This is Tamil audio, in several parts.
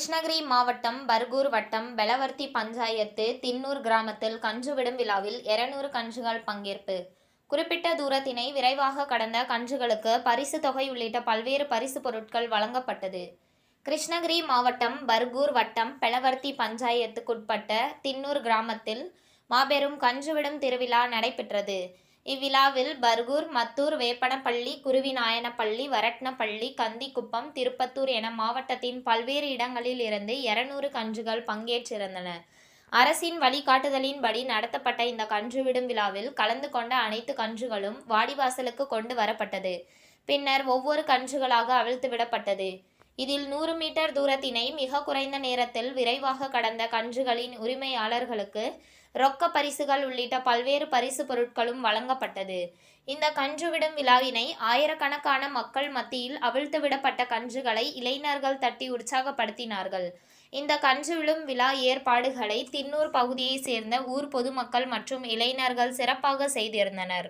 கிருஷ்ணகிரி மாவட்டம் பர்கூர் வட்டம் பெலவர்த்தி பஞ்சாயத்து தின்னூர் கிராமத்தில் கன்று விடும் விழாவில் 200 கன்றுகள் பங்கேற்பு. குறிப்பிட்ட தூரத்தினை விரைவாக கடந்த கன்றுகளுக்கு பரிசு தொகை உள்ளிட்ட பல்வேறு பரிசு பொருட்கள் வழங்கப்பட்டது. கிருஷ்ணகிரி மாவட்டம் பர்கூர் வட்டம் பெலவர்த்தி பஞ்சாயத்துக்குட்பட்ட தின்னூர் கிராமத்தில் மாபெரும் கன்றுவிடும் திருவிழா நடைபெற்றது. இவ்விழாவில் பர்கூர், மத்தூர், வேப்பனப்பள்ளி, குருவிநாயனப்பள்ளி, வரட்னப்பள்ளி, கந்திக்குப்பம், திருப்பத்தூர் என மாவட்டத்தின் பல்வேறு இடங்களில் இருந்து 200 கன்றுகள் பங்கேற்றிருந்தன. அரசின் வழிகாட்டுதலின்படி நடத்தப்பட்ட இந்த கன்றுவிடும் விழாவில் கலந்து கொண்ட அனைத்து கன்றுகளும் வாடிவாசலுக்கு கொண்டு வரப்பட்டது. பின்னர் ஒவ்வொரு கன்றுகளாக அவிழ்த்து விடப்பட்டது. இதில் 100 மீட்டர் தூரத்தினை மிக குறைந்த நேரத்தில் விரைவாக கடந்த கன்றுகளின் உரிமையாளர்களுக்கு ரொக்க பரிசுகள் உள்ளிட்ட பல்வேறு பரிசு பொருட்களும் வழங்கப்பட்டது. இந்த கன்றுவிடும் விழாவினை ஆயிரக்கணக்கான மக்கள் மத்தியில் அவிழ்த்து விடப்பட்ட கன்றுகளை இளைஞர்கள் தட்டி உற்சாகப்படுத்தினார்கள். இந்த கன்றுவிடும் விழா ஏற்பாடுகளை தின்னூர் பகுதியை சேர்ந்த ஊர் பொதுமக்கள் மற்றும் இளைஞர்கள் சிறப்பாக செய்திருந்தனர்.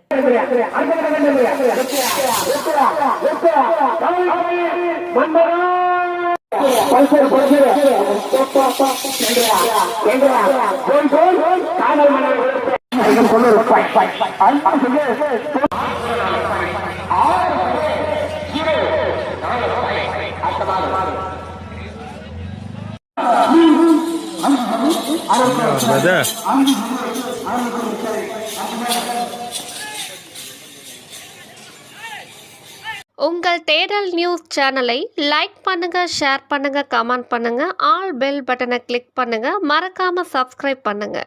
உங்கள் தேடல் நியூஸ் சேனலை லைக் பண்ணுங்க, ஷேர் பண்ணுங்க, கமெண்ட் பண்ணுங்க, ஆல் பெல் பட்டனை கிளிக் பண்ணுங்க, மறக்காம சப்ஸ்கிரைப் பண்ணுங்க.